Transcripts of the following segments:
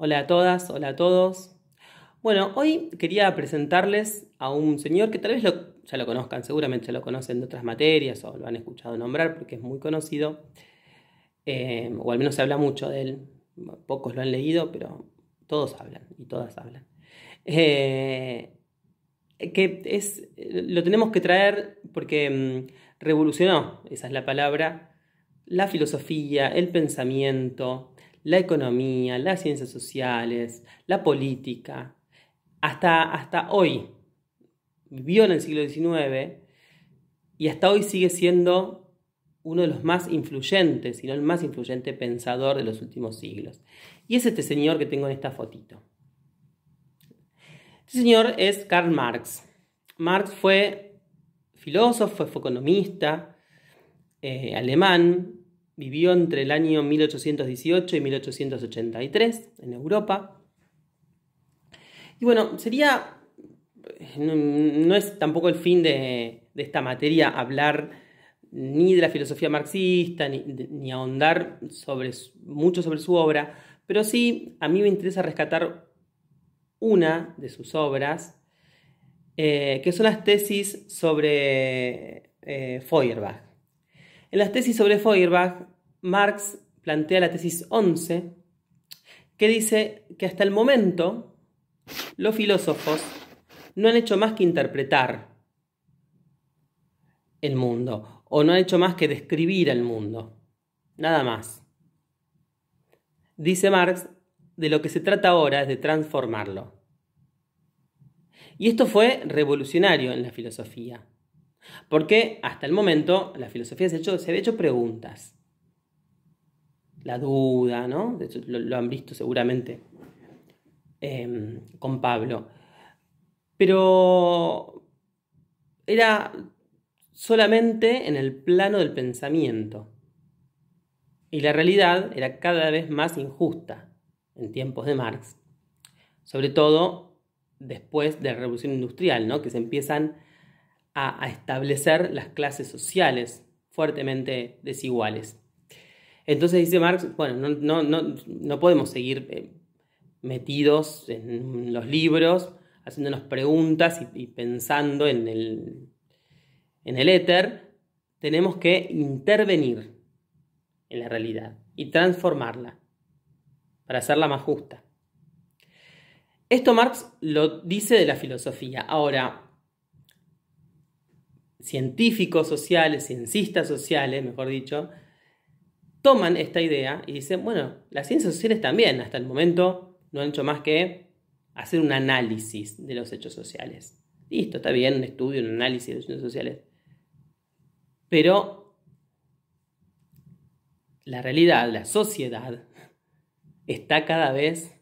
Hola a todas, hola a todos. Bueno, hoy quería presentarles a un señor que tal vez ya lo conozcan, seguramente ya lo conocen de otras materias o lo han escuchado nombrar porque es muy conocido, o al menos se habla mucho de él. Pocos lo han leído, pero todos hablan y todas hablan. Eh, lo tenemos que traer porque revolucionó, esa es la palabra, la filosofía, el pensamiento, la economía, las ciencias sociales, la política. Hasta hoy, vivió en el siglo XIX y hasta hoy sigue siendo uno de los más influyentes, si no el más influyente pensador de los últimos siglos. Y es este señor que tengo en esta fotito. Este señor es Karl Marx. Marx fue filósofo, fue economista, alemán, vivió entre el año 1818 y 1883 en Europa. Y bueno, no es tampoco el fin de esta materia hablar ni de la filosofía marxista, ni ahondar mucho sobre su obra, pero sí a mí me interesa rescatar una de sus obras, que son las tesis sobre Feuerbach. En las tesis sobre Feuerbach, Marx plantea la tesis 11, que dice que hasta el momento los filósofos no han hecho más que interpretar el mundo, o no han hecho más que describir el mundo, nada más. Dice Marx, de lo que se trata ahora es de transformarlo. Y esto fue revolucionario en la filosofía, porque hasta el momento la filosofía se había hecho preguntas. La duda, ¿no? De hecho, lo han visto seguramente con Pablo. Pero era solamente en el plano del pensamiento. Y la realidad era cada vez más injusta en tiempos de Marx. Sobre todo después de la Revolución Industrial, ¿no? Que se empiezan a establecer las clases sociales fuertemente desiguales. Entonces dice Marx, bueno, no podemos seguir metidos en los libros, haciéndonos preguntas y pensando en el éter. Tenemos que intervenir en la realidad y transformarla para hacerla más justa. Esto Marx lo dice de la filosofía. Ahora, científicos sociales, ciencistas sociales, mejor dicho, toman esta idea y dicen, bueno, las ciencias sociales también hasta el momento no han hecho más que hacer un análisis de los hechos sociales. Listo, está bien, un estudio, un análisis de los hechos sociales. Pero la realidad, la sociedad, está cada vez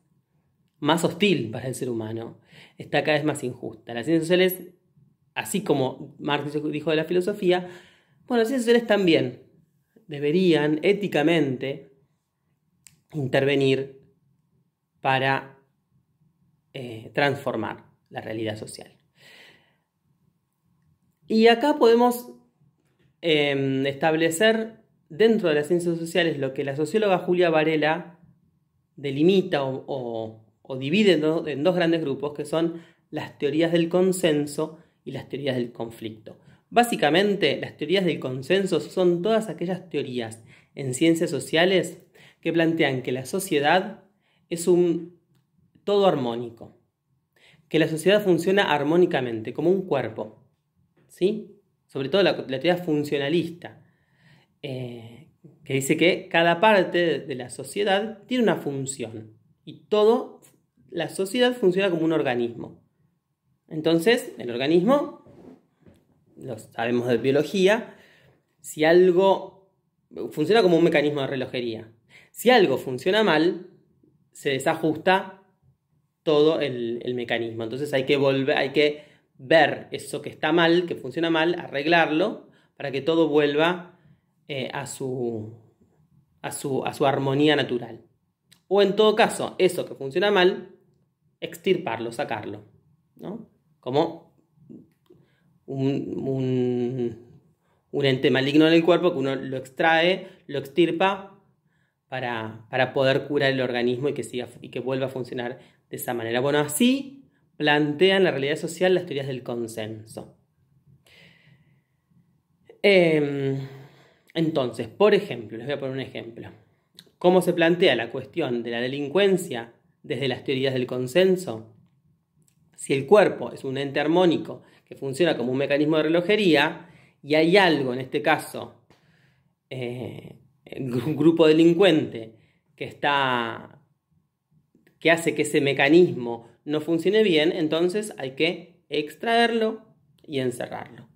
más hostil para el ser humano, está cada vez más injusta. Las ciencias sociales, así como Marx dijo de la filosofía, bueno, las ciencias sociales también deberían éticamente intervenir para transformar la realidad social. Y acá podemos establecer dentro de las ciencias sociales lo que la socióloga Julia Varela delimita o divide en dos grandes grupos, que son las teorías del consenso y las teorías del conflicto. Básicamente, las teorías del consenso son todas aquellas teorías en ciencias sociales que plantean que la sociedad es un todo armónico, que la sociedad funciona armónicamente, como un cuerpo, ¿sí? Sobre todo la teoría funcionalista, que dice que cada parte de la sociedad tiene una función y la sociedad funciona como un organismo. Entonces, el organismo, lo sabemos de biología, si algo funciona como un mecanismo de relojería. Si algo funciona mal, se desajusta todo el mecanismo. Entonces hay que ver eso que está mal, que funciona mal, arreglarlo para que todo vuelva a su armonía natural. O en todo caso, eso que funciona mal, extirparlo, sacarlo, ¿no? Como un ente maligno en el cuerpo que uno lo extrae, lo extirpa para poder curar el organismo y que vuelva a funcionar de esa manera. Bueno, así plantean la realidad social las teorías del consenso. Entonces, por ejemplo, les voy a poner un ejemplo. ¿Cómo se plantea la cuestión de la delincuencia desde las teorías del consenso? Si el cuerpo es un ente armónico que funciona como un mecanismo de relojería y hay algo, en este caso, un grupo delincuente que hace que ese mecanismo no funcione bien, entonces hay que extraerlo y encerrarlo.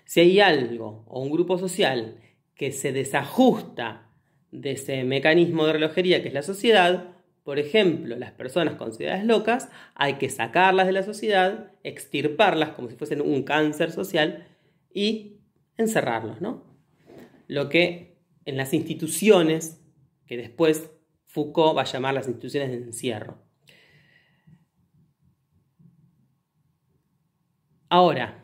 Si hay algo o un grupo social que se desajusta de ese mecanismo de relojería que es la sociedad, por ejemplo, las personas consideradas locas, hay que sacarlas de la sociedad, extirparlas como si fuesen un cáncer social y encerrarlos, ¿no? Lo que en las instituciones, que después Foucault va a llamar las instituciones de encierro. Ahora,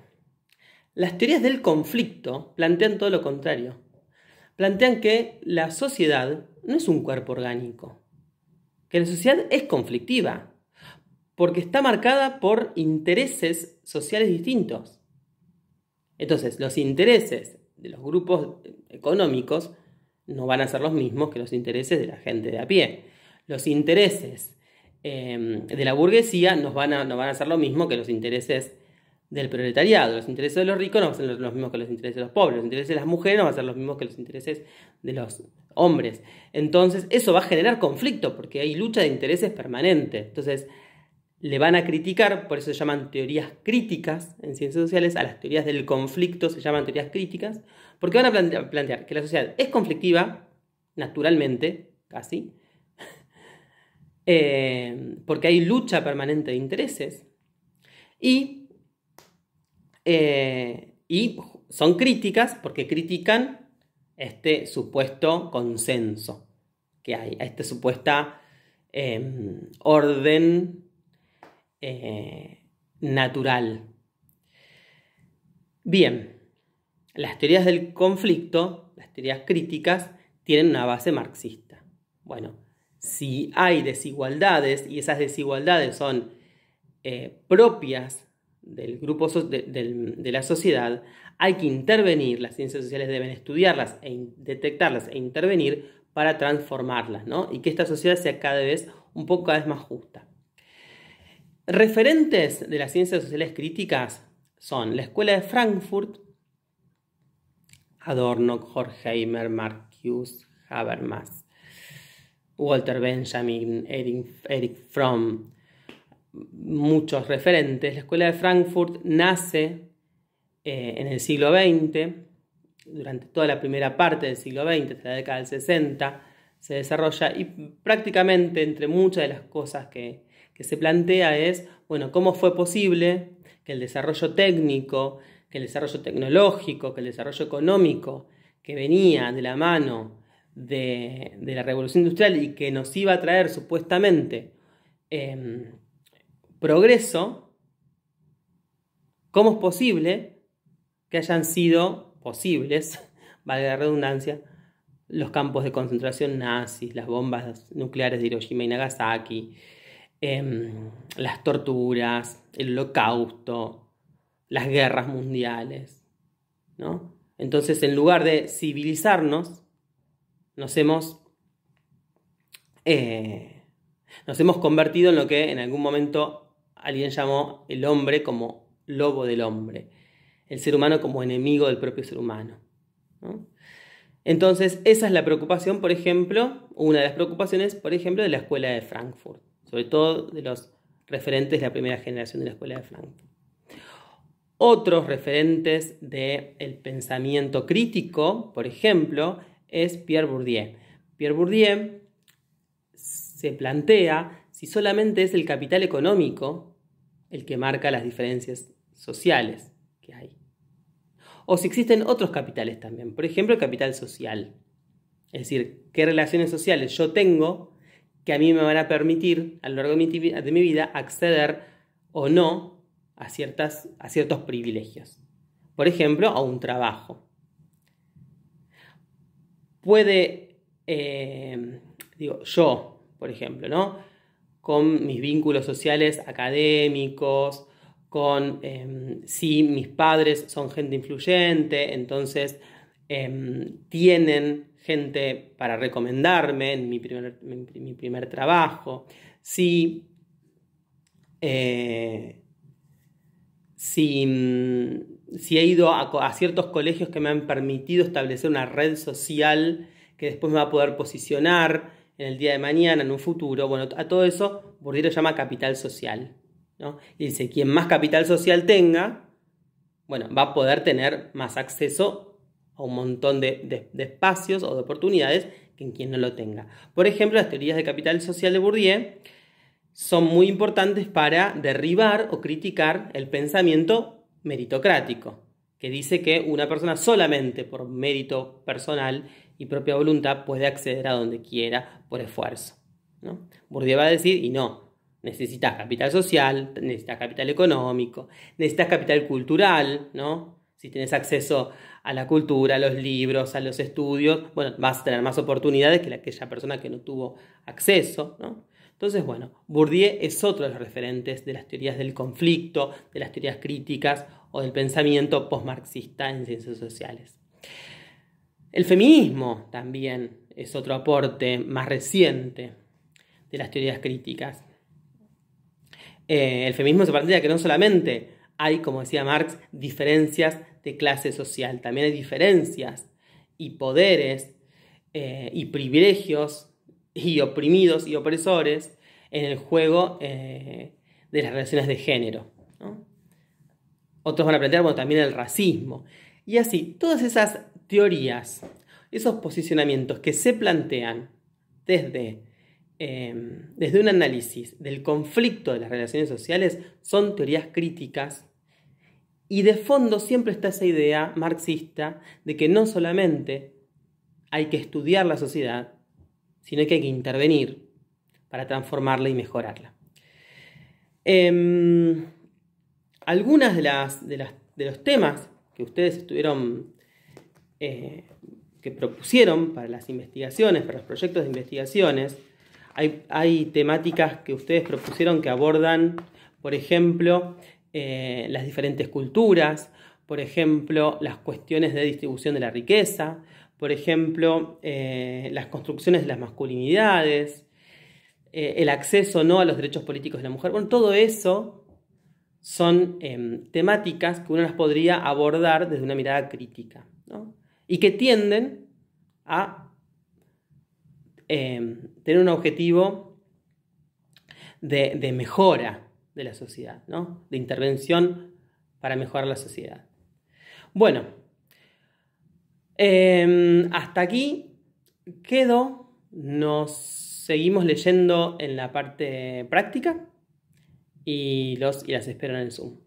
las teorías del conflicto plantean todo lo contrario. Plantean que la sociedad no es un cuerpo orgánico, que la sociedad es conflictiva, porque está marcada por intereses sociales distintos. Entonces, los intereses de los grupos económicos no van a ser los mismos que los intereses de la gente de a pie. Los intereses de la burguesía no van a ser lo mismo que los intereses del proletariado. Los intereses de los ricos no van a ser los mismos que los intereses de los pobres. Los intereses de las mujeres no van a ser los mismos que los intereses de los hombres. Entonces, eso va a generar conflicto porque hay lucha de intereses permanente. Entonces, le van a criticar, por eso se llaman teorías críticas en ciencias sociales, a las teorías del conflicto se llaman teorías críticas, porque van a plantear que la sociedad es conflictiva, naturalmente, casi, porque hay lucha permanente de intereses, y son críticas porque critican este supuesto consenso que hay, a este supuesta orden natural. Bien, las teorías del conflicto, las teorías críticas, tienen una base marxista. Bueno, si hay desigualdades y esas desigualdades son propias del grupo de la sociedad, hay que intervenir, las ciencias sociales deben estudiarlas, detectarlas e intervenir para transformarlas, ¿no? Y que esta sociedad sea cada vez más justa. Referentes de las ciencias sociales críticas son la Escuela de Frankfurt, Adorno, Horkheimer, Marcuse, Habermas, Walter Benjamin, Erich Fromm, muchos referentes. La Escuela de Frankfurt nace en el siglo XX, durante toda la primera parte del siglo XX, hasta la década del 60, se desarrolla y prácticamente entre muchas de las cosas que se plantea es, bueno, cómo fue posible que el desarrollo técnico, que el desarrollo tecnológico, que el desarrollo económico que venía de la mano de la revolución industrial y que nos iba a traer supuestamente progreso, ¿cómo es posible que hayan sido posibles, valga la redundancia, los campos de concentración nazis, las bombas nucleares de Hiroshima y Nagasaki, las torturas, el holocausto, las guerras mundiales, ¿no? Entonces, en lugar de civilizarnos, nos hemos convertido en lo que en algún momento alguien llamó el hombre como lobo del hombre, el ser humano como enemigo del propio ser humano, ¿no? Entonces, esa es la preocupación, por ejemplo, una de las preocupaciones, por ejemplo, de la Escuela de Frankfurt, sobre todo de los referentes de la primera generación de la Escuela de Frankfurt. Otros referentes del pensamiento crítico, por ejemplo, es Pierre Bourdieu. Pierre Bourdieu se plantea si solamente es el capital económico el que marca las diferencias sociales que hay, o si existen otros capitales también, por ejemplo el capital social, es decir, qué relaciones sociales yo tengo que a mí me van a permitir a lo largo de mi vida acceder o no a ciertos privilegios, por ejemplo a un trabajo. Puede yo, por ejemplo, ¿no? Con mis vínculos sociales académicos, con si mis padres son gente influyente, entonces tienen gente para recomendarme en mi primer trabajo, si he ido a ciertos colegios que me han permitido establecer una red social que después me va a poder posicionar en el día de mañana, en un futuro. Bueno, a todo eso Bourdieu lo llama capital social, ¿no? Y dice, quien más capital social tenga, bueno, va a poder tener más acceso a un montón de espacios o de oportunidades que en quien no lo tenga. Por ejemplo, las teorías de capital social de Bourdieu son muy importantes para derribar o criticar el pensamiento meritocrático, que dice que una persona solamente por mérito personal y propia voluntad puede acceder a donde quiera por esfuerzo, ¿no? Bourdieu va a decir, y no, necesitas capital social, necesitas capital económico, necesitas capital cultural, ¿no? Si tienes acceso a la cultura, a los libros, a los estudios, bueno, vas a tener más oportunidades que aquella persona que no tuvo acceso, ¿no? Entonces, bueno, Bourdieu es otro de los referentes de las teorías del conflicto, de las teorías críticas o del pensamiento postmarxista en ciencias sociales. El feminismo también es otro aporte más reciente de las teorías críticas. El feminismo se plantea que no solamente hay, como decía Marx, diferencias de clase social, también hay diferencias y poderes y privilegios y oprimidos y opresores en el juego de las relaciones de género, ¿no? Otros van a plantear, bueno, también el racismo. Y así, todas esas teorías, esos posicionamientos que se plantean desde un análisis del conflicto de las relaciones sociales son teorías críticas, y de fondo siempre está esa idea marxista de que no solamente hay que estudiar la sociedad, sino que hay que intervenir para transformarla y mejorarla. Algunas de los temas que ustedes estuvieron, que propusieron para las investigaciones, para los proyectos de investigaciones, hay temáticas que ustedes propusieron que abordan, por ejemplo, las diferentes culturas, por ejemplo, las cuestiones de distribución de la riqueza, por ejemplo, las construcciones de las masculinidades, el acceso no a los derechos políticos de la mujer. Bueno, todo eso son temáticas que uno las podría abordar desde una mirada crítica, ¿no? Y que tienden a tener un objetivo de mejora de la sociedad, ¿no? De intervención para mejorar la sociedad. Bueno, hasta aquí quedo. Nos seguimos leyendo en la parte práctica y las espero en el Zoom.